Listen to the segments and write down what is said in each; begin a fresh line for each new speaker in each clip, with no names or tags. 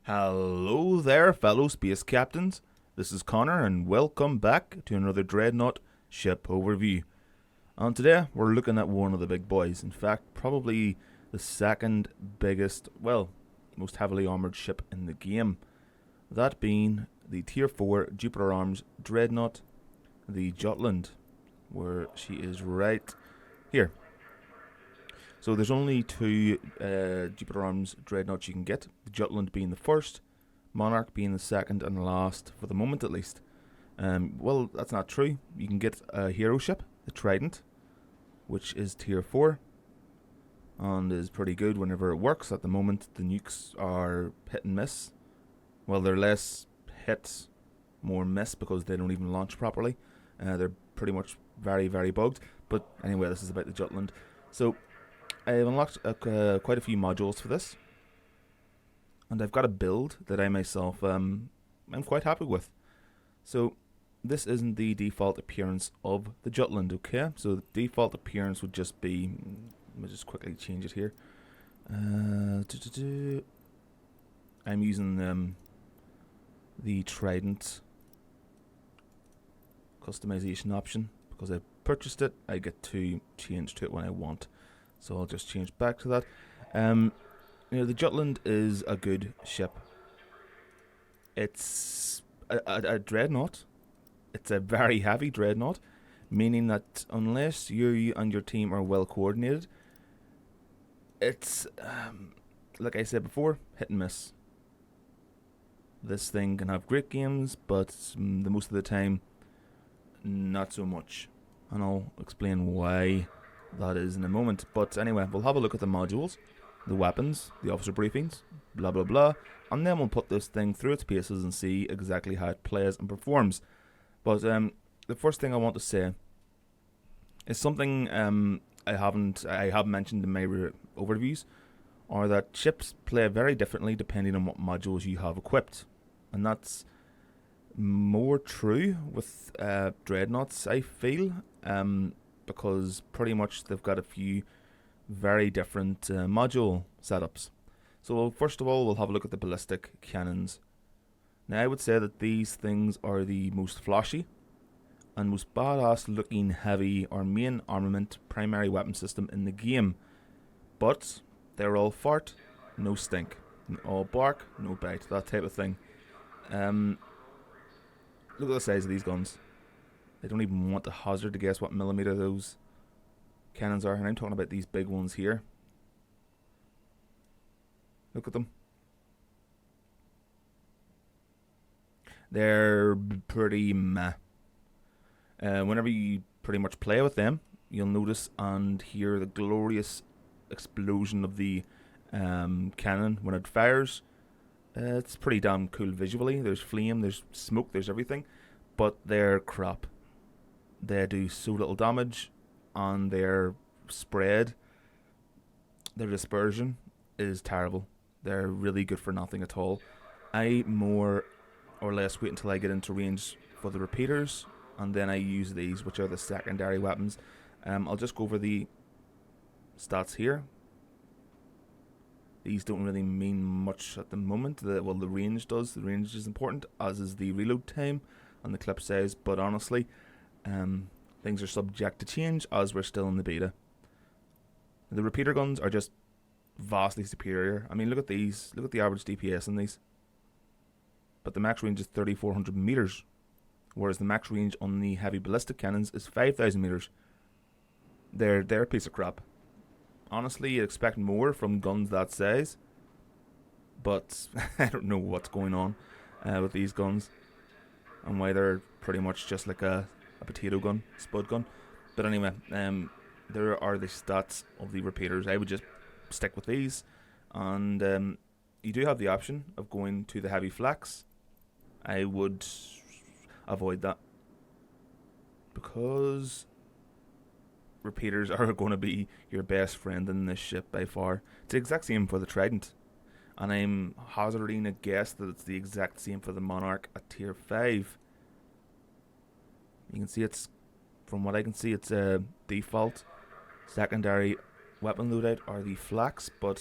Hello there, fellow space captains. This is Connor, and welcome back to another Dreadnought ship overview. And today, we're looking at one of the big boys. In fact, probably the second biggest, well, most heavily armoured ship in the game. That being the Tier 4 Jupiter Arms Dreadnought, the Jutland, where she is right here. So there's only two Jupiter Arms Dreadnoughts you can get, the Jutland being the first, Monarch being the second and last, for the moment at least. Well, that's not true. You can get a hero ship, the Trident, which is Tier 4, and is pretty good whenever it works. At the moment, the nukes are hit and miss. Well, they're less hit, more miss, because they don't even launch properly. They're pretty much very, very bugged. But anyway, this is about the Jutland. So I've unlocked quite a few modules for this, and I've got a build that I myself I'm quite happy with. So this isn't the default appearance of the Jutland, okay? So the default appearance would just be, let me just quickly change it here. I'm using the Trident customization option because I purchased it. I get to change to it when I want. So I'll just change back to that. The Jutland is a good ship. It's a dreadnought. It's a very heavy dreadnought, meaning that unless you and your team are well coordinated, it's, like I said before, hit and miss. This thing can have great games, but the most of the time, not so much. And I'll explain why that is in a moment. But anyway, we'll have a look at the modules, the weapons, the officer briefings, blah blah blah, and then we'll put this thing through its paces and see exactly how it plays and performs. But the first thing I want to say is something I have mentioned in my overviews, are that ships play very differently depending on what modules you have equipped, and that's more true with dreadnoughts, I feel. Because pretty much they've got a few very different module setups. So first of all, we'll have a look at the ballistic cannons. Now I would say that these things are the most flashy and most badass looking heavy or main armament primary weapon system in the game. But they're all fart, no stink. All bark, no bite, that type of thing. Look at the size of these guns. I don't even want to hazard to guess what millimeter those cannons are, and I'm talking about these big ones here. Look at them. They're pretty meh. Whenever you pretty much play with them, you'll notice and hear the glorious explosion of the cannon when it fires. It's pretty damn cool visually. There's flame, there's smoke, there's everything, but they're crap. They do so little damage, and their spread, their dispersion is terrible. They're really good for nothing at all. I more or less wait until I get into range for the repeaters, and then I use these, which are the secondary weapons. I'll just go over the stats here. These don't really mean much at the moment. The range does. The range is important, as is the reload time and the clip size, but honestly, things are subject to change as we're still in the beta. The repeater guns are just vastly superior. I mean, look at these. Look at the average DPS in these. But the max range is 3,400 meters, whereas the max range on the heavy ballistic cannons is 5,000 meters. They're a piece of crap. Honestly, you expect more from guns that size, but I don't know what's going on with these guns and why they're pretty much just like a potato gun, spud gun. But anyway, there are the stats of the repeaters. I would just stick with these, and you do have the option of going to the heavy flex. I would avoid that because repeaters are going to be your best friend in this ship by far. It's the exact same for the Trident, and I'm hazarding a guess that it's the exact same for the Monarch at tier 5. You can see it's, from what I can see, it's a default secondary weapon loadout or the flax, but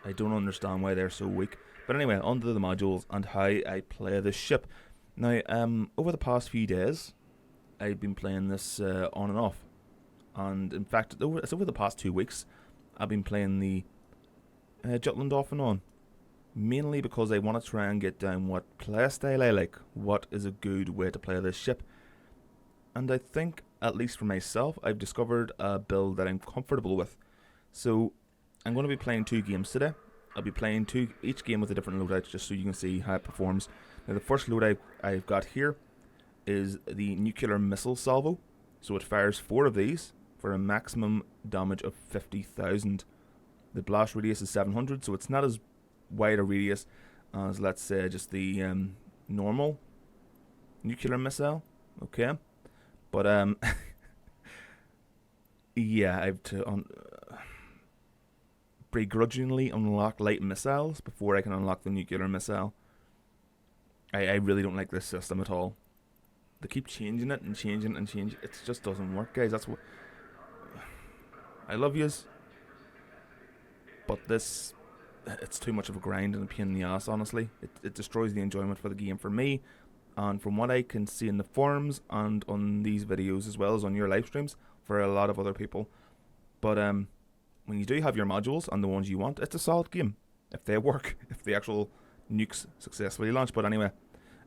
I don't understand why they're so weak. But anyway, onto the modules and how I play this ship. Now, over the past few days, I've been playing this on and off. And in fact, it's over the past 2 weeks, I've been playing the Jutland off and on. Mainly because I want to try and get down what playstyle I like. What is a good way to play this ship. And I think, at least for myself, I've discovered a build that I'm comfortable with. So, I'm going to be playing 2 games today. I'll be playing each game with a different loadout just so you can see how it performs. Now, the first loadout I've got here is the nuclear missile salvo. So it fires 4 of these for a maximum damage of 50,000. The blast radius is 700, so it's not as wide a radius as, let's say, just the normal nuclear missile. Okay, but yeah, I have to begrudgingly unlock light missiles before I can unlock the nuclear missile. I really don't like this system at all. They keep changing it and changing it and changing it. It just doesn't work, guys. That's what I love yous, but it's too much of a grind and a pain in the ass, honestly. It destroys the enjoyment for the game for me, and from what I can see in the forums and on these videos as well as on your live streams for a lot of other people. But when you do have your modules and the ones you want, it's a solid game if they work, if the actual nukes successfully launch. But anyway,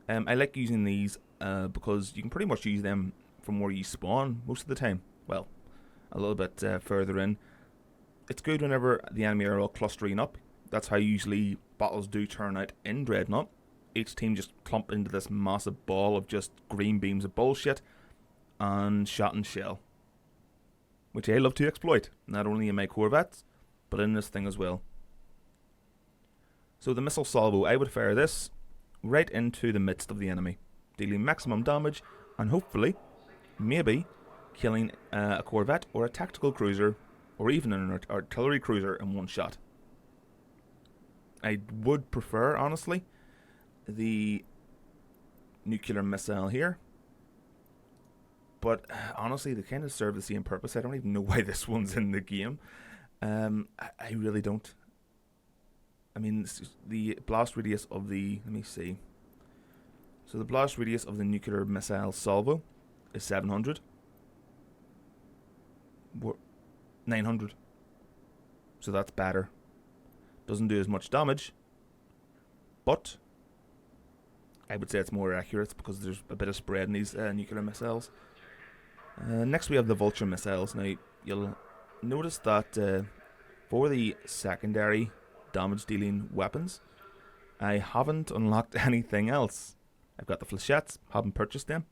I like using these because you can pretty much use them from where you spawn most of the time. Well, a little bit further in. It's good whenever the enemy are all clustering up. That's how usually battles do turn out in Dreadnought. Each team just clump into this massive ball of just green beams of bullshit and shot and shell, which I love to exploit, not only in my Corvettes, but in this thing as well. So the missile salvo, I would fire this right into the midst of the enemy, dealing maximum damage and hopefully, maybe, killing a Corvette or a tactical cruiser or even an artillery cruiser in one shot. I would prefer, honestly, the nuclear missile here, but honestly they kind of serve the same purpose. I don't even know why this one's in the game. I really don't. I mean, the blast radius of the, let me see, so the blast radius of the nuclear missile salvo is 700. 900. So that's better. Doesn't do as much damage, but I would say it's more accurate because there's a bit of spread in these nuclear missiles. Next we have the vulture missiles. Now you'll notice that for the secondary damage dealing weapons, I haven't unlocked anything else. I've got the flechettes, haven't purchased them.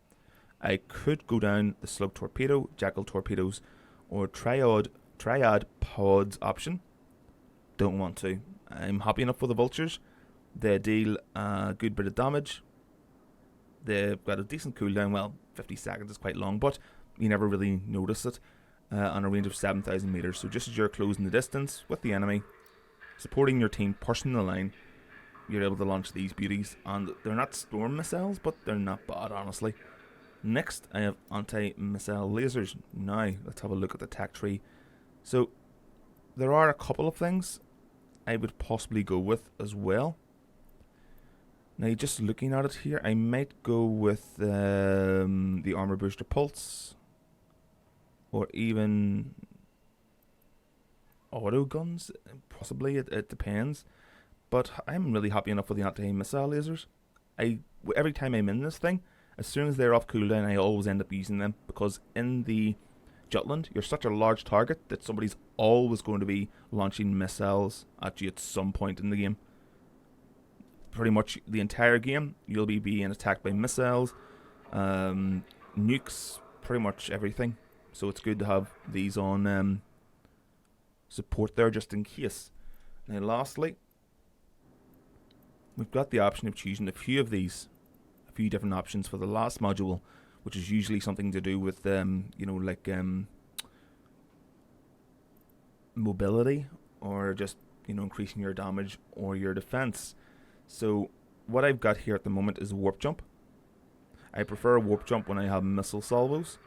I could go down the slug torpedo, jackal torpedoes, or triad pods option. Don't want to. I'm happy enough with the vultures. They deal a good bit of damage. They've got a decent cooldown. Well, 50 seconds is quite long, but you never really notice it. On a range of 7,000 meters. So just as you're closing the distance with the enemy, supporting your team, pushing the line, you're able to launch these beauties. And they're not storm missiles, but they're not bad, honestly. Next, I have anti-missile lasers. Now, let's have a look at the tech tree. So, there are a couple of things I would possibly go with as well. Now, just looking at it here, I might go with the armor booster pulse, or even auto guns. Possibly, it depends. But I'm really happy enough with the anti-missile lasers. Every time I'm in this thing, as soon as they're off cooldown, I always end up using them, because in the Jutland, you're such a large target that somebody's always going to be launching missiles at you at some point in the game. Pretty much the entire game, you'll be being attacked by missiles, nukes, pretty much everything. So it's good to have these on support there just in case. Now lastly, we've got the option of choosing a few of these. Few different options for the last module, which is usually something to do with mobility, or just increasing your damage or your defense. So what I've got here at the moment is warp jump. I prefer a warp jump when I have missile salvos,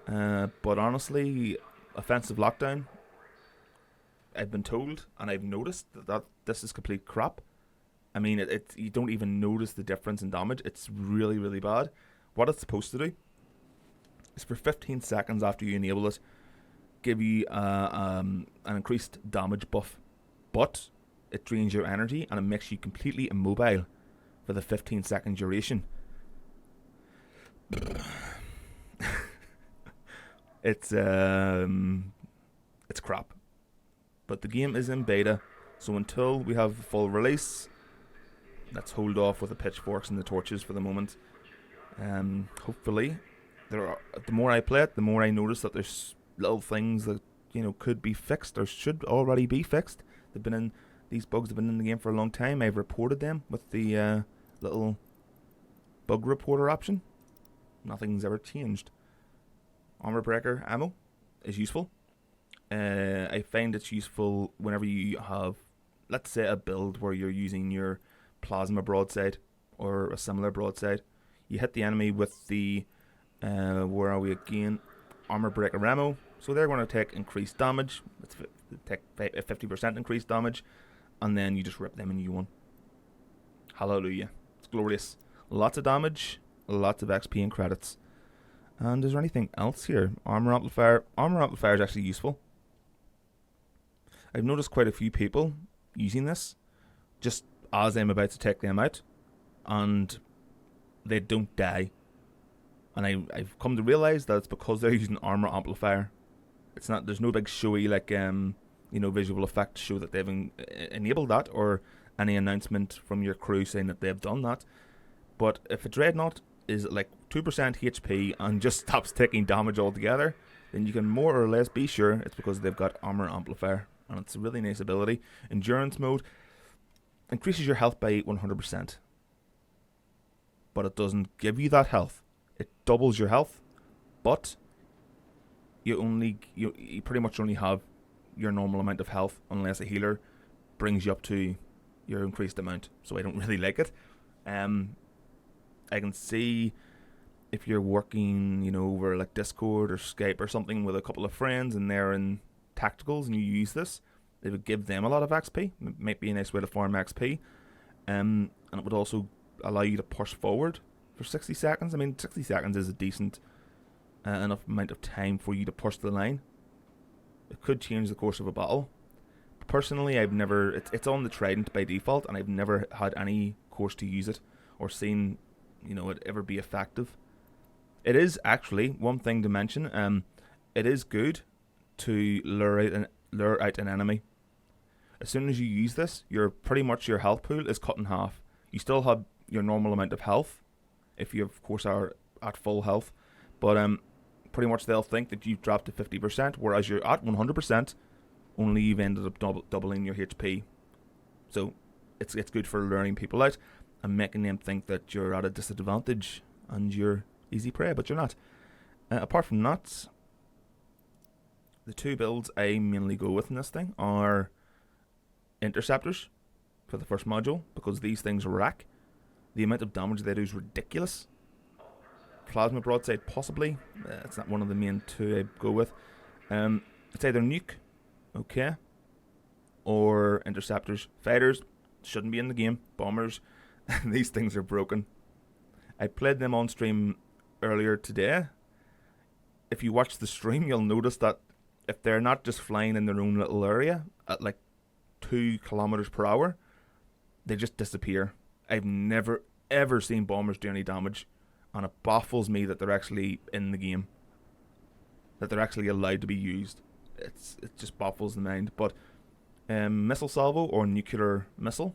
but honestly, offensive lockdown I've been told and I've noticed that this is complete crap. I mean, you don't even notice the difference in damage. It's really, really bad. What it's supposed to do is for 15 seconds after you enable it, give you an increased damage buff. But it drains your energy and it makes you completely immobile for the 15-second duration. It's crap. But the game is in beta, so until we have full release, let's hold off with the pitchforks and the torches for the moment. Hopefully, the more I play it, the more I notice that there's little things that could be fixed or should already be fixed. These bugs have been in the game for a long time. I've reported them with the little bug reporter option. Nothing's ever changed. Armor breaker ammo is useful. I find it's useful whenever you have, let's say, a build where you're using your plasma broadside or a similar broadside. You hit the enemy with the where are we again? Armor breaker ammo. So they're going to take increased damage. It's take 50% increased damage, and then you just rip them a new one. Hallelujah! It's glorious. Lots of damage, lots of XP and credits. And is there anything else here? Armor amplifier. Armor amplifier is actually useful. I've noticed quite a few people using this just as I'm about to take them out, and they don't die. And I've come to realise that it's because they're using armor amplifier. It's not. There's no big showy visual effect to show that they've enabled that, or any announcement from your crew saying that they've done that. But if a Dreadnought is like 2% HP and just stops taking damage altogether, then you can more or less be sure it's because they've got armor amplifier, and it's a really nice ability. Endurance mode increases your health by 100%, but it doesn't give you that health. It doubles your health, but you pretty much only have your normal amount of health unless a healer brings you up to your increased amount. So I don't really like it. I can see if you're working, over like Discord or Skype or something with a couple of friends and they're in tacticals and you use this, it would give them a lot of XP. It might be a nice way to farm XP. And it would also allow you to push forward for 60 seconds. I mean, 60 seconds is a decent enough amount of time for you to push the line. It could change the course of a battle. Personally, I've never... It's on the Trident by default, and I've never had any course to use it or seen, it ever be effective. It is actually, one thing to mention, it is good to lure out an enemy. As soon as you use this, your health pool is cut in half. You still have your normal amount of health, if you of course are at full health, but pretty much they'll think that you've dropped to 50%, whereas you're at 100%, only you've ended up doubling your HP. So it's good for luring people out and making them think that you're at a disadvantage and you're easy prey, but you're not. Apart from that, the two builds I mainly go with in this thing are interceptors for the first module, because these things rack. The amount of damage they do is ridiculous. Plasma broadside, possibly. It's not one of the main two I go with. It's either nuke, okay, or interceptors. Fighters shouldn't be in the game. Bombers, these things are broken. I played them on stream earlier today. If you watch the stream, you'll notice that if they're not just flying in their own little area at like 2 kilometers per hour, they just disappear. I've never ever seen bombers do any damage, and it baffles me that they're actually in the game, that they're actually allowed to be used. It just baffles the mind. But missile salvo or nuclear missile,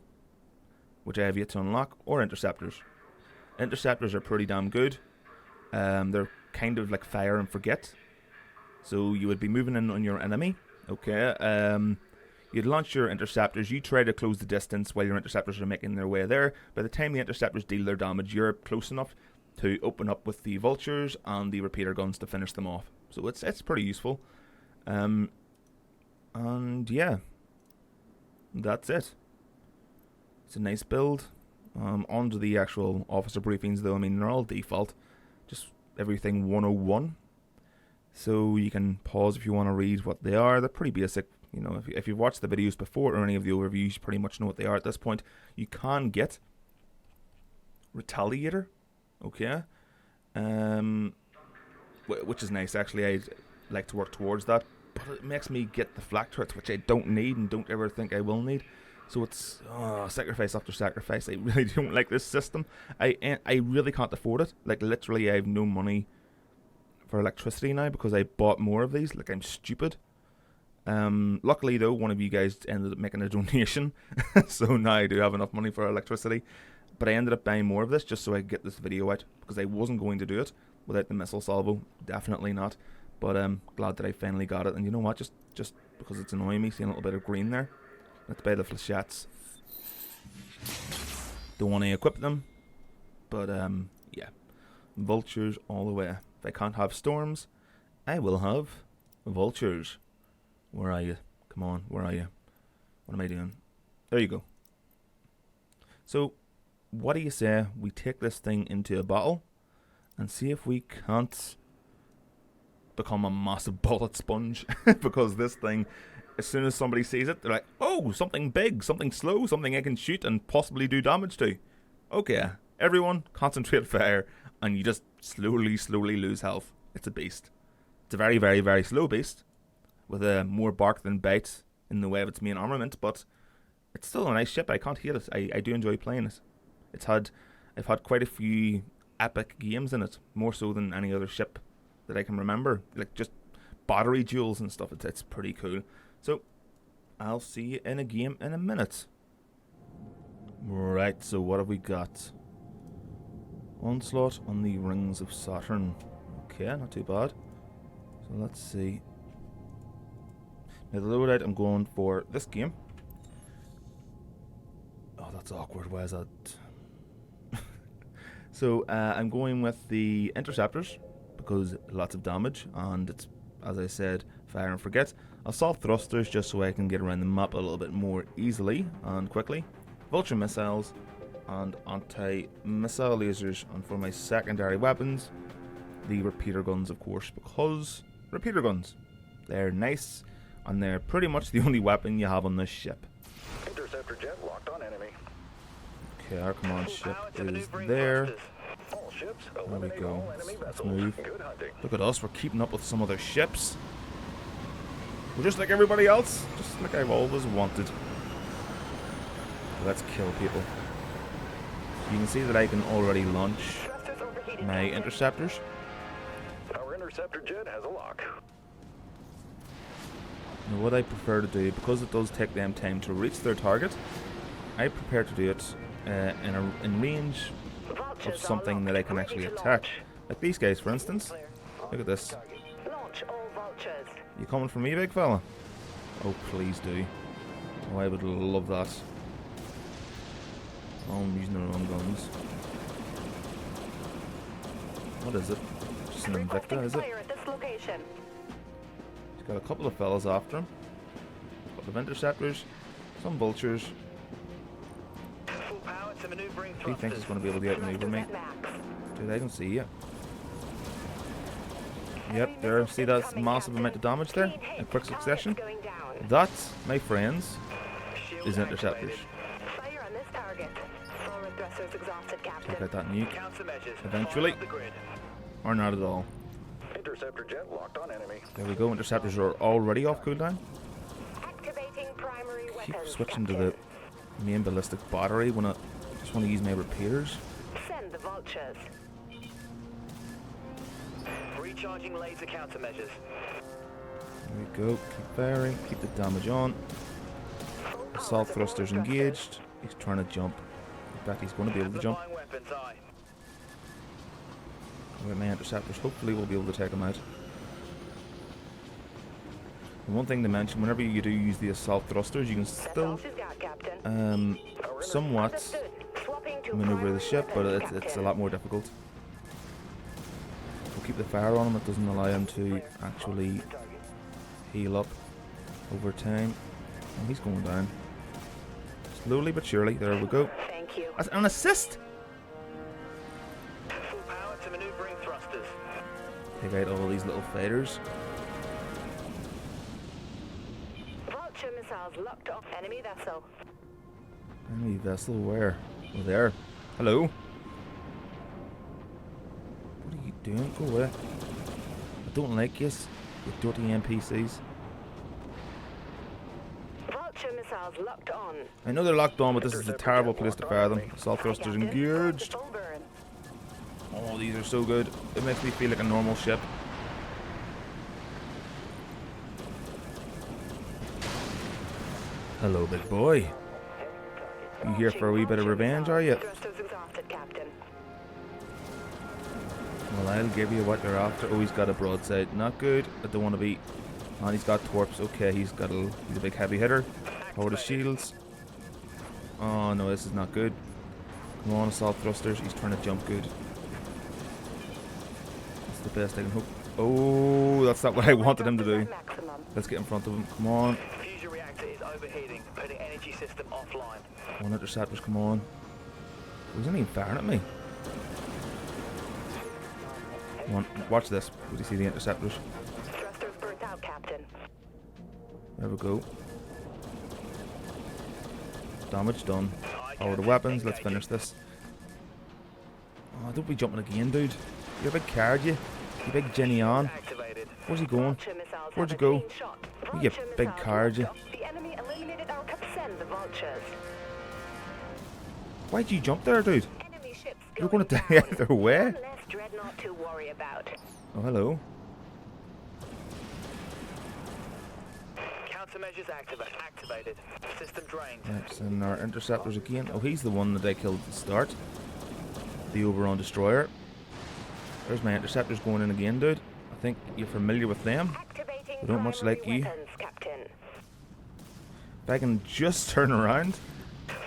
which I have yet to unlock, or interceptors. Interceptors are pretty damn good. They're kind of like fire and forget. So you would be moving in on your enemy, okay. You'd launch your interceptors, you try to close the distance while your interceptors are making their way there. By the time the interceptors deal their damage, you're close enough to open up with the vultures and the repeater guns to finish them off. So it's pretty useful. And yeah, that's it. It's a nice build. On to the actual officer briefings though. I mean, they're all default, just everything 101. So you can pause if you want to read what they are. They're pretty basic You know, if you've watched the videos before or any of the overviews, you pretty much know what they are at this point. You can get Retaliator, okay, which is nice. Actually, I'd like to work towards that, but it makes me get the flak turrets, which I don't need and don't ever think I will need. So it's sacrifice after sacrifice. I really don't like this system. I really can't afford it. Like, literally, I have no money for electricity now because I bought more of these. Like, I'm stupid. Luckily, though, one of you guys ended up making a donation, so now I do have enough money for electricity. But I ended up buying more of this just so I could get this video out, because I wasn't going to do it without the missile salvo. Definitely not. But I'm glad that I finally got it. And you know what? Just because it's annoying me seeing a little bit of green there. Let's buy the flechettes. Don't want to equip them. But, yeah. Vultures all the way. If I can't have storms, I will have vultures. Where are you? Come on, where are you? What am I doing? There you go. So, what do you say we take this thing into a battle and see if we can't become a massive bullet sponge? Because this thing, as soon as somebody sees it, they're like, oh, something big, something slow, something I can shoot and possibly do damage to. Okay, everyone, concentrate fire, and you just slowly lose health. It's a beast. It's a very, very, very slow beast, with more bark than bite in the way of its main armament, but it's still a nice ship. I can't hate it. I do enjoy playing it. I've had quite a few epic games in it, more so than any other ship that I can remember. Like, just battery duels and stuff. It's pretty cool. So, I'll see you in a game in a minute. Right, so what have we got? Onslaught on the Rings of Saturn. Okay, not too bad. So let's see. Now the loadout I'm going for this game. Oh, that's awkward. Why is that? So I'm going with the interceptors because lots of damage, and it's, as I said, fire and forget. Assault thrusters just so I can get around the map a little bit more easily and quickly. Vulture missiles and anti-missile lasers, and for my secondary weapons, the repeater guns, of course, because repeater guns, they're nice and they're pretty much the only weapon you have on this ship.
Interceptor jet locked on enemy.
Okay, our command ship is there. There we go. Let's move. Look at us, we're keeping up with some other ships. We're just like everybody else, just like I've always wanted. Let's kill people. You can see that I can already launch my interceptors.
Our interceptor jet has a lock.
Now what I prefer to do, because it does take them time to reach their target, I prefer to do it in range of something that I can actually attack. Like these guys, for instance. Look at this. You coming for me, big fella? Oh, please do. Oh, I would love that. Oh, I'm using the wrong guns. What is it? Just an Invicta, is it? He's got a couple of fellas after him. A couple of interceptors. Some vultures. He thinks he's going to be able to outmaneuver me. Dude, I don't see you. Yep, there. See that massive amount of damage there in quick succession? That, my friends, is interceptors. Take out that nuke. Eventually. Or not at all.
Interceptor jet locked on enemy.
There we go. Interceptors are already off cooldown. Keep switching to the main ballistic battery when I just want to use my repeaters.
Send the vultures. Recharging laser countermeasures.
There we go. Keep firing. Keep the damage on. Assault thrusters engaged. He's trying to jump. In fact, he's going to be able to jump. With my interceptors, hopefully we'll be able to take him out. And one thing to mention, whenever you do use the assault thrusters, you can still somewhat maneuver the ship, but it's a lot more difficult. We'll keep the fire on him. It doesn't allow him to actually heal up over time. And he's going down. Slowly but surely. There we go. That's an assist!
Full power to maneuvering thrusters.
Take out all these little fighters.
locked on. Enemy vessel.
Enemy vessel, where? Oh, there. Hello? What are you doing? Go away. I don't like you dirty NPCs.
Vulture missiles locked on.
I know they're locked on, but this is a terrible place to fire them. Assault thrusters engaged.
Full burn.
Oh, these are so good. It makes me feel like a normal ship. Hello, big boy. You here for a wee bit of revenge, are you?
Thrusters exhausted, Captain.
Well, I'll give you what you're after. Oh, he's got a broadside. Not good. I don't want to be... And he's got torps. Okay, he's a big heavy hitter. Power the shields. Oh, no, this is not good. Come on, assault thrusters. He's trying to jump good. That's the best I can hope. Oh, that's not what I wanted him to do. Let's get in front of him. Come on.
Fusion reactor is overheating, putting energy system offline.
Come on, interceptors, come on. He wasn't even firing at me. Come on, watch this. Do you see the interceptors?
Thrusters burnt out, Captain.
There we go. Damage done. Power the weapons, let's finish this. Oh, don't be jumping again, dude. You're a big card, you big Jenny on.
Activated.
Where's he going?
Vulture missiles
Where'd you
have a
go?
clean shot.
You
Vulture
big
missiles
card, you.
locked on. The enemy eliminated our send the vultures.
Why'd you jump there, dude?
Enemy ships
You're gonna die
down.
either way.
One less Dreadnought to worry about.
Oh, hello.
Countermeasures activated. System drained.
Next, and our interceptors again. Oh, he's the one that I killed at the start. The Oberon destroyer. There's my interceptors going in again, dude. I think you're familiar with them.
Activating
They don't much like
primary
you.
weapons, Captain.
If I can just turn around,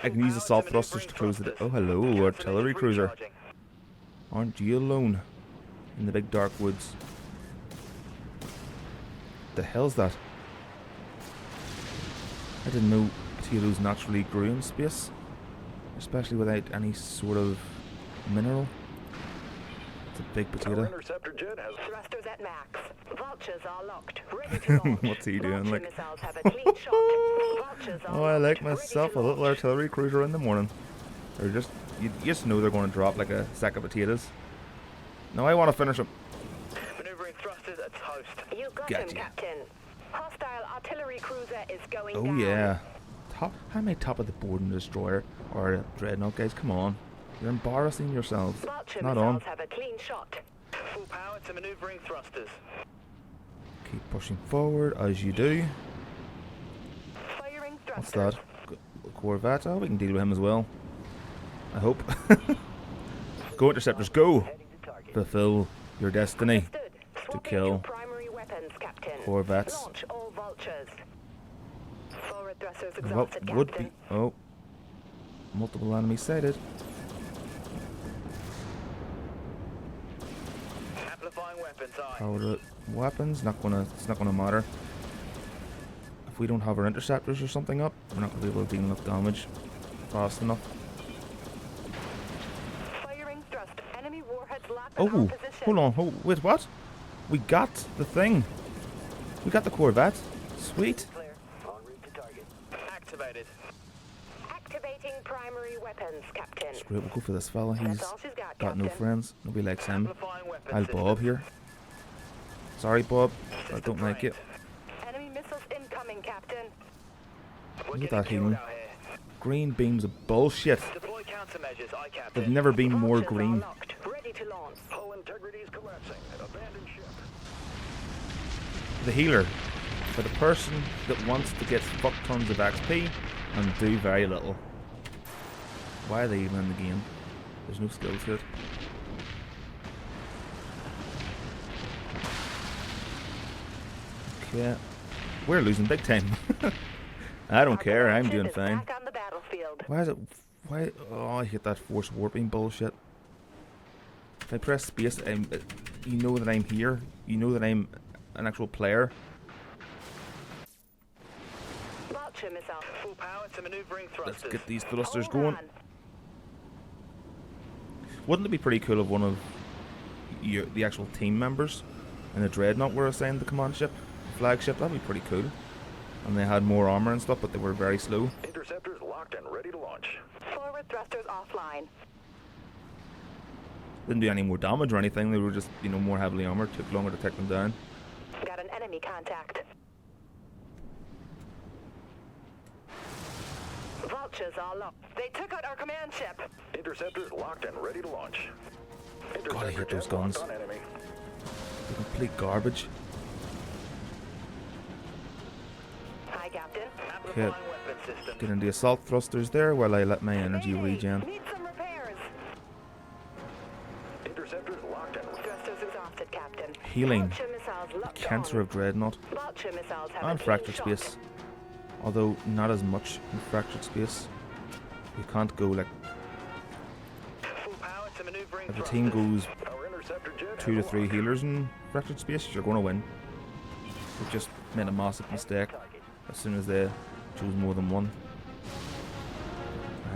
I can use assault thrusters to close it. Oh, hello, artillery cruiser. Aren't you alone in the big dark woods? The hell's that? I didn't know potatoes naturally grew in space, especially without any sort of mineral. It's a big
Our
potato.
interceptor jet has
Thrusters at max. Vultures are locked. Ready to launch.
What's he doing?
Vulture
Like,
missiles have a clean shot. Vultures are
oh, I like
locked, ready
myself
to
a little
launch.
artillery cruiser in the morning. Or just, you just know they're going to drop like a sack of potatoes. Now I want to finish them.
Maneuvering thrusters at toast. You got
Gotcha.
him, Captain. Hostile artillery cruiser is going
Oh
down.
yeah. Top, how am I top of the board in the destroyer or a dreadnought, guys? Come on. You're embarrassing yourselves.
Vulture
Not
missiles
on.
have a clean shot. Full power to maneuvering thrusters.
Keep pushing forward as you do.
Firing
What's
thrusters.
that? Corvette? Oh, we can deal with him as well. I hope. Go interceptors, go!
Heading to target.
Fulfill your destiny.
Understood. Swapping
kill.
to primary weapons, Captain.
Corvettes.
Launch all vultures. Forward thrusters
What
exhausted,
would
Captain.
be... Oh. Multiple enemies sighted.
Amplifying weapons, aye.
Power the weapons. It's not gonna matter. If we don't have our interceptors or something up, we're not gonna be able to deal enough damage fast enough.
Firing thrust. Enemy warheads locked
Oh,
on position.
hold on. Oh, wait, what? We got the thing. We got the Corvette. Sweet.
Clear. En route to target. Activated. Activating primary weapons, Captain.
Screw it, we'll go for this fella. He's
That's all she's got,
got no
Captain.
friends. Nobody likes him.
Amplifying weapons
I'll
systems.
Bob here. Sorry, Bob. I
System
don't like it.
drained. Enemy missiles incoming, Captain. We're
Look at
getting
that
killed
healing.
out here.
Green beams of bullshit.
Deploy countermeasures, aye, Captain.
They've never been more
Vultures are
green.
locked. Ready to launch.
hull integrity is collapsing. Abandoned ship.
The healer. For the person that wants to get fuck tons of XP and do very little. Why are they even in the game? There's no skill to it. Okay. We're losing big time. I don't care, I'm doing
Is
fine.
back on the battlefield.
Why is it... Why... Oh, I hate that force warping bullshit. If I press space, you know that I'm here. You know that I'm an actual player.
Vulture missile. Full power to maneuvering thrusters.
Let's get these thrusters
Hold
going.
on.
Wouldn't it be pretty cool if one of the actual team members in a Dreadnought were assigned the command ship, the flagship? That'd be pretty cool. and they had more armor and stuff, but they were very slow.
Interceptors locked and ready to launch.
Forward thrusters offline.
Didn't do any more damage or anything. They were just, you know, more heavily armored. Took longer to take them down.
Got an enemy contact. Vultures are locked. They took out our command ship.
Interceptors locked and ready to launch.
God, I hate those
Interceptor
guns.
locked on enemy.
They're complete garbage.
Hi, Captain.
Okay.
Amplifying weapon system.
Get into the assault thrusters there while I let my energy regen.
Need some repairs.
Interceptors locked and
Thrusters exhausted, Captain.
Healing.
Vulture missiles locked
Cancer
on.
of Dreadnought.
Vulture missiles have
And
a clean
fractured
shot.
space. Although not as much in fractured space. You can't go like,
full power to maneuvering
if a team goes
Our interceptor jet
2 to
has
3
locked.
healers in fractured space, you're going to win. They just made a massive mistake as soon as they chose more than one.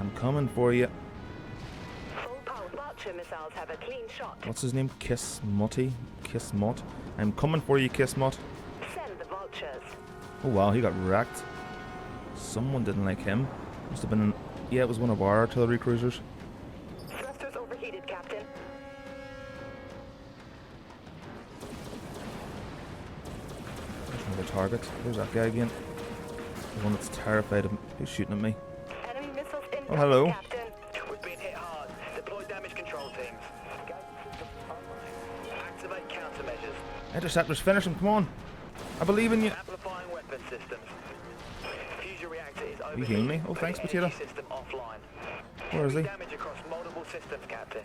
I'm coming for you.
Full power. Vulture missiles have a clean shot.
What's his name? Kismotty? Kismot? I'm coming for you, Kismot.
Send the vultures.
Oh wow, he got wrecked. Someone didn't like him. Must have been an... Yeah, it was one of our artillery cruisers.
Thrusters overheated, Captain.
There's another target. There's that guy again. The one that's terrified of... Who's shooting at me?
Enemy missiles incoming,
Oh, hello.
Captain.
We've been hit hard. Deploy damage control teams. Activate countermeasures.
Interceptors, finish him, come on. I believe in you.
Amplifying weapon systems. Fusion reactor is
You healing me? Oh, thanks, Potato.
System offline.
Where is he?
Damage across multiple systems, Captain.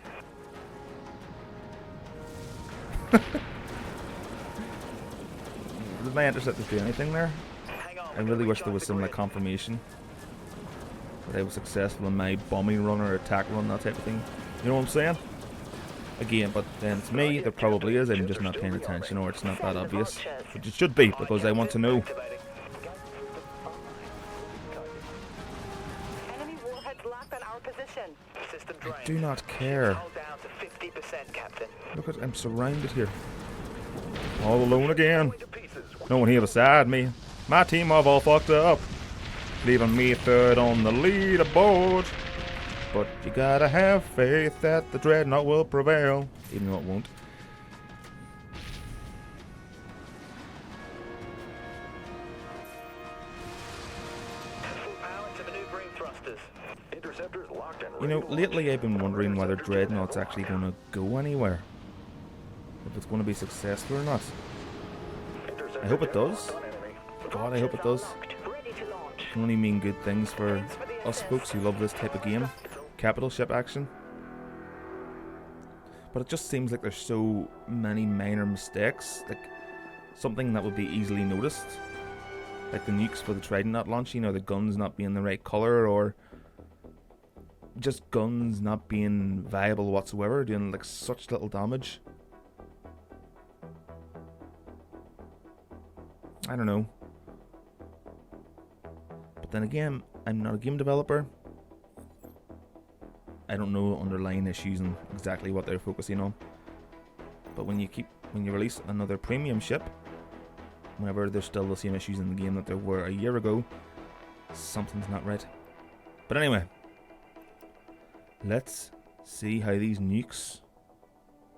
Did my interceptors do anything there?
Hang on.
I really wish there was some like confirmation that I was successful in my bombing run or attack run, that type of thing. You know what I'm saying? Again, but then it's me, there probably is, I'm just not paying attention, or it's not that obvious. Which it should be, because I want to know.
Enemy warheads locked on our position.
System
I
drained.
do not care.
Hold down to 50%, Captain.
Look at, I'm surrounded here. All alone again.
Going to pieces.
No one here beside me. My team have all fucked up, leaving me third on the leaderboard. But you gotta have faith that the Dreadnought will prevail, even though it won't.
Full power to maneuvering thrusters. Interceptors locked and
You know,
ready to
lately
launch.
I've been wondering whether
Interceptor jet
Dreadnought's
has
actually
locked.
going to go anywhere. If it's going to be successful or not.
Interceptor
I hope it
jet
does.
locked on enemy.
God, I hope it does.
Ready to launch.
It can only mean good things for us folks who love this type of game. Capital ship action. But it just seems like there's so many minor mistakes. Like, something that would be easily noticed. Like the nukes for the Dreadnought launch, you know, the guns not being the right colour, or just guns not being viable whatsoever, doing like such little damage. I don't know. But then again, I'm not a game developer. I don't know underlying issues and exactly what they're focusing on. But when you release another premium ship, whenever there's still the same issues in the game that there were a year ago, something's not right. But anyway, let's see how these nukes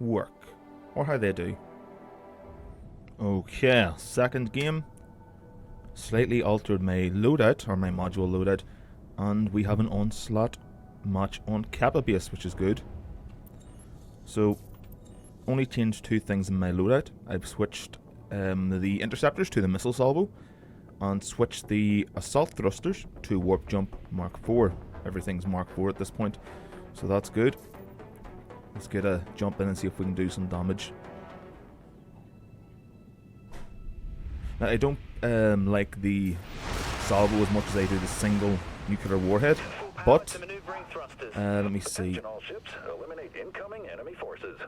work, or how they do. Okay, second game. Slightly altered my loadout, or my module loadout, and we have an onslaught match on Kappa base, which is good. So, only changed two things in my loadout. I've switched the interceptors to the missile salvo, and switched the assault thrusters to warp jump Mark IV. Everything's Mark IV at this point, so that's good. Let's get a jump in and see if we can do some damage. Now, I don't like the salvo as much as I do the single nuclear warhead,
Full power
but
to maneuvering thrusters.
let me see.
Attention all ships. Eliminate incoming enemy forces.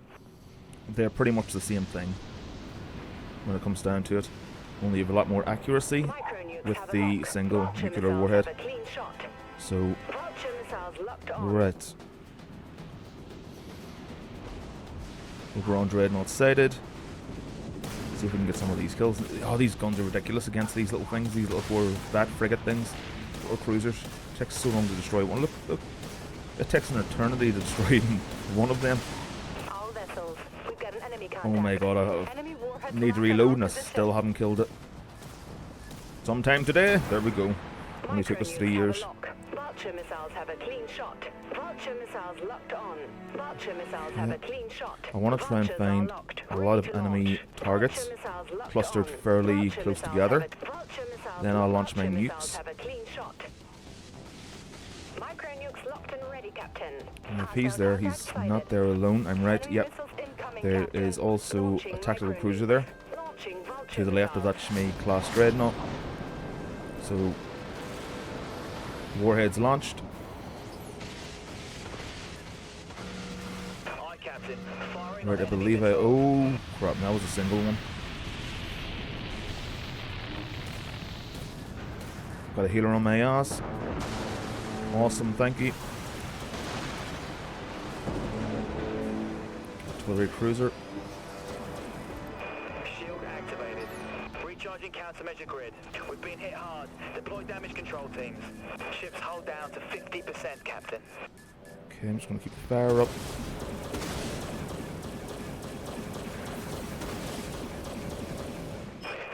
They're pretty much the same thing when it comes down to it. Only have a lot more accuracy
Micronukes
with
have a
the
lock.
single
Vulture
nuclear
missiles
warhead.
have a clean shot.
So,
Vulture missiles locked on.
right. We're on Dreadnought sighted. See if we can get some of these kills. Oh, these guns are ridiculous against these little things, these little Corvette frigate things, little cruisers. It takes so long to destroy one. Look, look. It takes an eternity to destroy even one of them.
All vessels. We've got an enemy contact.
Oh my god,
Enemy warheads
I need to
locked in
reload
our
and I
position.
still haven't killed it. Sometime today, there we go. Only took us 3 years.
Vulture missiles have a clean shot. Vulture missiles locked on. Vulture missiles have a clean shot.
I want to try and
Vultures are
find
locked,
a lot of
ready to
enemy
launch.
targets
Vulture missiles locked
clustered
on.
fairly
Vulture
close
missiles
together.
have a- Vulture missiles
Then I'll launch my
Vulture missiles
nukes.
have a clean shot. Micro nukes locked and ready, Captain.
And if he's there, he's not there alone. I'm right. Yep. There is also a tactical cruiser there to the left of that Shmi class Dreadnought. So, warheads launched.
Aye, Captain. Firing
Right,
on
I believe
enemy
oh crap, that was a single one. Got a healer on my ass. Awesome, thank you. Artillery cruiser.
Shield activated. Recharging countermeasure grid. We've been hit hard. Deploy damage control teams. Ships hold down to 50%, Captain.
Okay, I'm just gonna keep the fire up.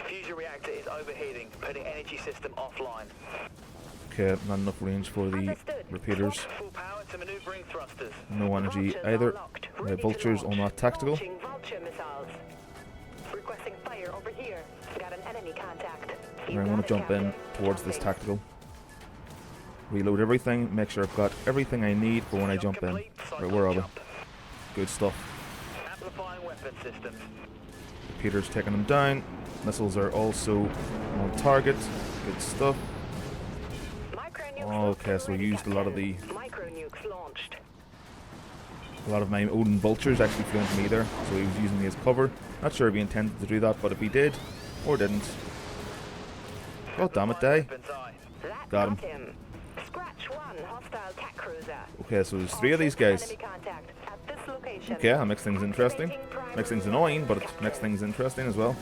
Fusion reactor is overheating, putting energy system offline.
Okay, not enough range for the
Understood.
repeaters.
Full power to maneuvering thrusters.
No energy
Vultures are
either.
locked, ready to
Vultures
launch.
are not tactical.
Launching vulture missiles. Requesting fire over here. Got an enemy contact. You
I'm
got
gonna
it,
jump in
Captain.
towards this
Jumping.
tactical. Reload everything, make sure I've got everything I need for when I jump in.
Complete,
Right, where are we?
jump.
Good stuff.
Amplifying weapon systems.
Repeaters taking them down. Missiles are also on target. Good stuff.
Micro nukes
Oh,
locked
okay,
and
so we
ready,
used a lot of
Captain.
the-
Micro nukes launched.
A lot of my Odin vultures actually flew into me there, so he was using me as cover. Not sure if he intended to do that, but if he did, or didn't. God damn it, die.
Weapons, aye.
That
Got him.
Scratch one hostile cat cruiser.
Okay, so there's 3 of these guys.
Enemy contact at this location.
Okay, that makes things interesting.
Activating primary
Makes things annoying, but it makes things interesting as well.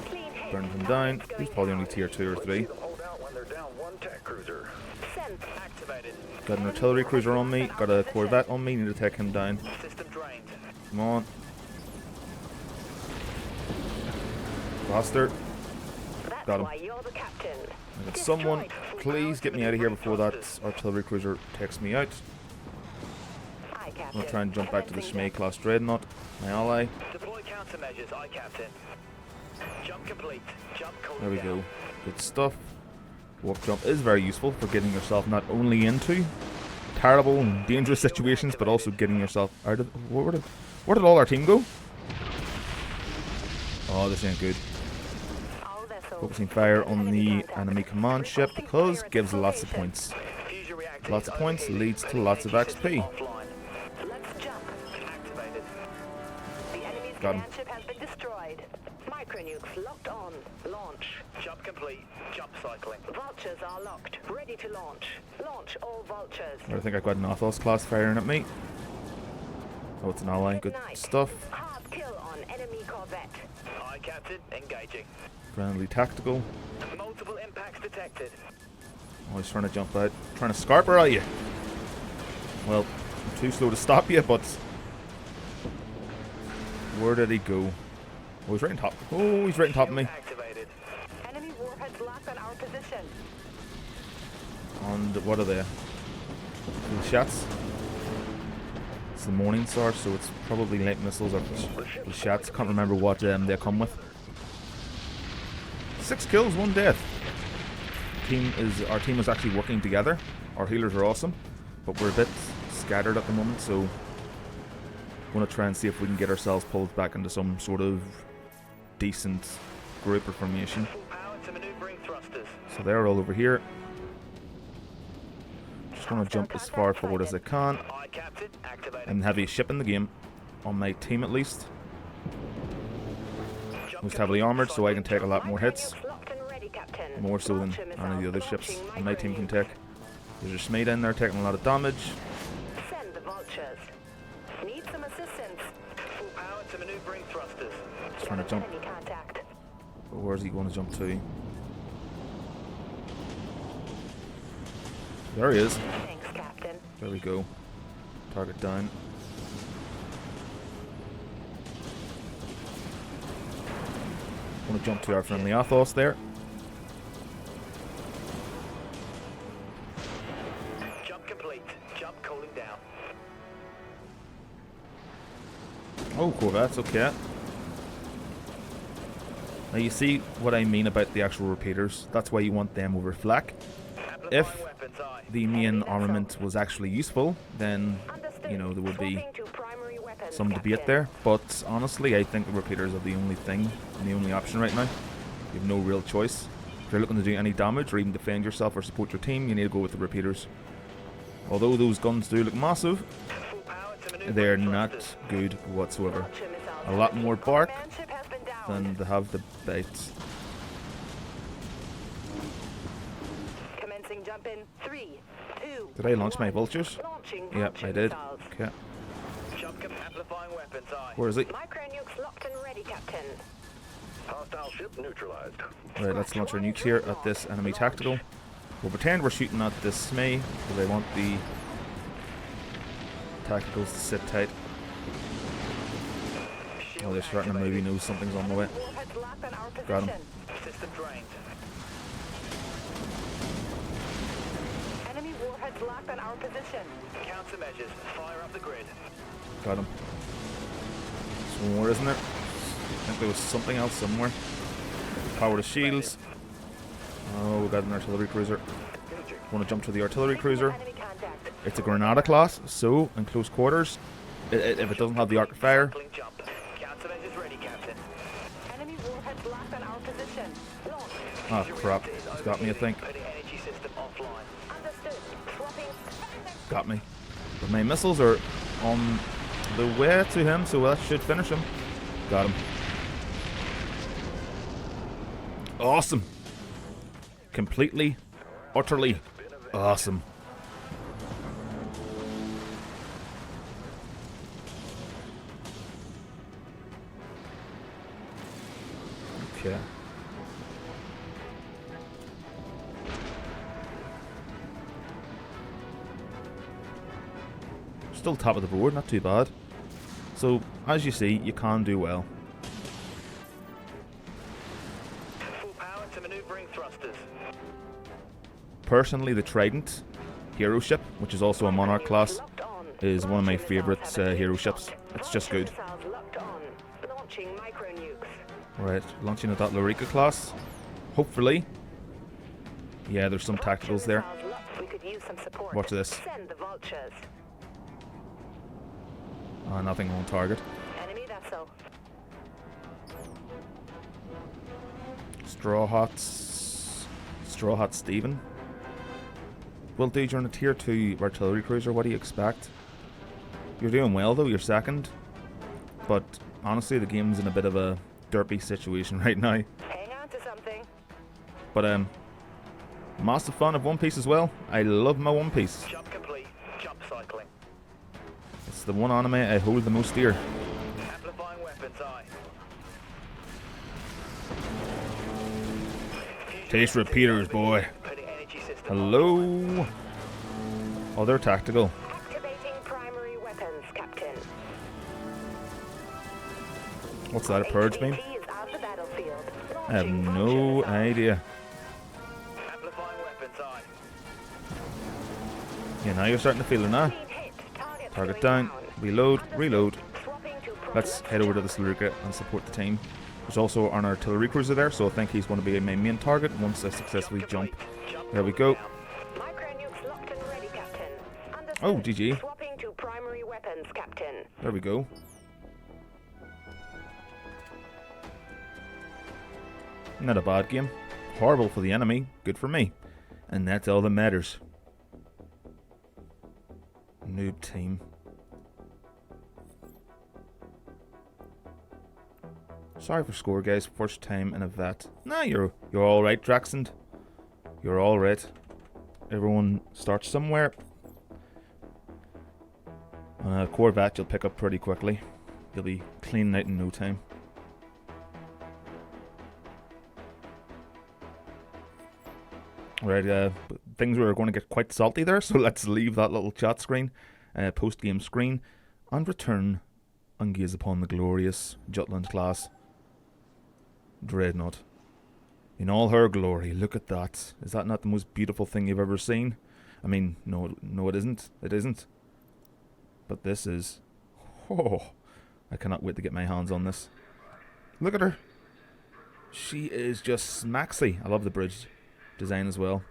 Clean hit.
Burn them down.
Targets
He's
going
probably only
down.
tier 2 or 3.
Hold out when they're down one tech cruiser.
Sent.
Activated.
Got an artillery cruiser on me. Got a Corvette on me. Need to take him down.
System drained.
Come on. Faster.
That's
Got him.
why you're the captain.
I got someone.
Destroyed.
Please get me out of here before that artillery cruiser takes me out.
Aye,
I'm
Captain.
gonna try and jump back to the
Commencing
Shmi class Dreadnought, my ally.
Deploy countermeasures, aye, Captain. Jump complete. Jump cooling
There we
down.
go. Good stuff. Warp jump is very useful for getting yourself not only into terrible and dangerous situations, but also getting yourself out of. Where did all our team go? Oh, this ain't good.
All vessels.
Focusing fire on the
contact.
enemy command ship
Requesting
because
fire at
gives
this
lots of
location.
points.
Fusion reactor
Lots
is
of points
overheating,
leads to
putting
lots of
energy system
XP.
offline.
Let's jump.
Activated.
The enemy's
Got him.
command ship has been destroyed. Micro nukes locked on. Launch.
Jump complete. Jump cycling.
Vultures are locked. Ready to launch. Launch all vultures.
I think I've got an Athos class firing at me. Oh, it's an ally. Good
Night.
stuff.
Hard kill on enemy corvette.
Aye, Captain. Engaging.
Friendly tactical.
Multiple impacts detected.
Oh, he's trying to jump out. Trying to scarp her, are you? Well, I'm too slow to stop you, but where did he go? Oh, he's right on top. Oh, he's right on top of me.
Activated.
Enemy warheads locked on our position.
And what are they? The shots. It's the morning star, so it's probably light missiles or the shots. Can't remember what they come with. 6 kills, 1 death. Our team is actually working together. Our healers are awesome, but we're a bit scattered at the moment, so want to try and see if we can get ourselves pulled back into some sort of decent group or formation.
Full power to maneuvering thrusters.
So they're all over here. Just going to jump as far forward as I can.
Aye, Captain. Activating.
I'm the heaviest ship in the game, on my team at least.
Jump
Most heavily
complete.
armored, so I can take a lot more
Micro
hits.
nukes locked and ready, Captain.
More so than
Vulture
any of
missiles
the other ships
launching
on my
micro
team can
nukes.
take. There's a Schmid in there taking a lot of damage.
Send the vultures. Need some assistance.
Full power to maneuvering thrusters.
He's trying to jump.
Enemy contact.
But where's he going to jump to? There he is.
Thanks, Captain.
There we go. Target down. Want to jump to our friendly Athos there.
Jump complete. Jump cooling down.
Oh, Corvettes, okay. Now you see what I mean about the actual repeaters. That's why you want them over flak. If
Amplifying weapons, aye.
the main armament was actually useful, then, you know, there would be
Swapping to primary weapons,
some debate
Captain.
there. But honestly, I think the repeaters are the only thing, and the only option right now. You have no real choice. If you're looking to do any damage or even defend yourself or support your team, you need to go with the repeaters. Although those guns do look massive,
Full power to maneuver
they're
and
not
thrusters.
good whatsoever.
Launcher missiles
A
have
lot
been
more
killed.
bark
Command ship has been downed.
than they have the bites.
Commencing jump in 3, 2.
Did I launch my
1.
vultures?
Launching
Yep,
vulture
I did.
missiles.
Okay.
Amplifying weapons, aye.
Where is he?
Micro nukes locked and ready, Captain.
Hostile ship neutralized.
Right, let's launch our nukes here at this enemy tactical. We'll pretend we're shooting at this SME, because I want the tacticals to sit tight. Oh, they're starting to move. He knows something's on the way.
Warheads locked on our
Got him.
position.
System drained.
Enemy warheads locked on our position.
Countermeasures. Fire up the grid.
Got him. There's one more, isn't there? I think there was something else somewhere. Power to shields. Oh, we got an artillery cruiser. Want to jump to the artillery cruiser.
Enemy contact.
It's a Granada class, so in close quarters, if it doesn't have the arc of fire,
Cycling jump. Countermeasures ready, Captain.
Enemy warheads locked on our position. Launch.
ah crap, it's got me I think.
Putting energy system offline.
Understood. Swapping.
Got me. But my missiles are on the way to him, so that should finish him. Got him. Awesome. Completely, utterly awesome. Okay. Still top of the board, not too bad. So, as you see, you can do well.
Full power to maneuvering thrusters.
Personally, the Trident hero ship, which is also a Monarch class,
Locked on.
is one of my
Launcher
favourite
missiles have a
hero
clean
ships.
shot.
It's just
Launcher
good.
missiles locked on. Launching micro nukes.
Right, launching at that Lorica class. Hopefully. Yeah, there's some tacticals there.
Missiles locked. We could use some support.
Watch this.
Send the vultures.
Nothing on target.
Enemy vessel.
Straw Hat Stephen. Well, dude, you're on a tier 2 artillery cruiser. What do you expect? You're doing well, though. You're second. But honestly, the game's in a bit of a derpy situation right now.
Hang on to something.
But, massive fan of One Piece as well. I love my One Piece.
Jump complete. Jump cycling.
It's the one anime I hold the most dear.
Amplifying weapons, aye.
Taste repeaters, boy.
Putting energy system
Hello. Oh, they're tactical.
Activating primary weapons, Captain.
What's that, a purge beam?
HVT is out of the battlefield.
I have
Launching
no
vulture missiles.
idea.
Amplifying weapons, aye.
Yeah, now you're starting to feel it now.
Clean hit. Target
Target
going
down. Reload. Reload.
Swapping to
Let's head over to the Slurka and support the team. There's also an artillery cruiser there, so I think he's going to be my main target once I successfully jump. There we go.
Micro nukes locked and ready, Captain. Understood.
Oh, GG.
Swapping to primary weapons, Captain.
There we go. Not a bad game. Horrible for the enemy, good for me. And that's all that matters. Noob team. Sorry for score, guys. First time in a vet. Nah, you're all right, Draxand. You're all right. Everyone starts somewhere. Corvette, you'll pick up pretty quickly. you'll be cleaning out in no time. Right, things were going to get quite salty there, so let's leave that little chat screen, post-game screen, and return and gaze upon the glorious Jutland class Dreadnought. In all her glory, look at that. Is that not the most beautiful thing you've ever seen? I mean, no it isn't. It isn't. But this is... Oh, I cannot wait to get my hands on this. Look at her. She is just smacksy. I love the bridge design as well.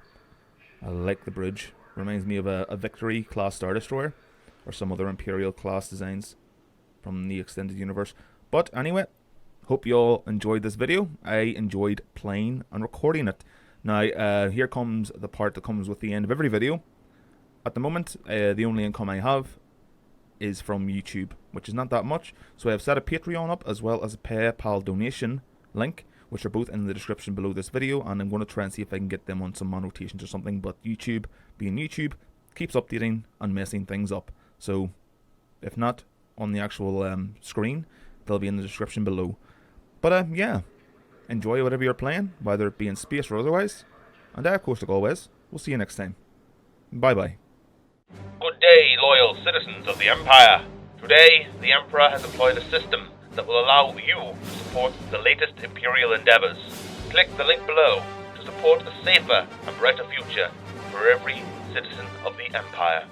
I like the bridge. Reminds me of a Victory class Star Destroyer, or some other Imperial class designs from the extended universe. But anyway, hope you all enjoyed this video. I enjoyed playing and recording it. Now, here comes the part that comes with the end of every video. At the moment, the only income I have is from YouTube, which is not that much. So I have set a Patreon up as well as a PayPal donation link, which are both in the description below this video, and I'm going to try and see if I can get them on some annotations or something. But YouTube, being YouTube, keeps updating and messing things up. So if not on the actual screen, they'll be in the description below. But yeah, enjoy whatever you're playing, whether it be in space or otherwise. And of course, like always, we'll see you next time. Bye bye.
Good day, loyal citizens of the Empire. Today, the Emperor has employed a system that will allow you to support the latest Imperial endeavors. Click the link below to support a safer and brighter future for every citizen of the Empire.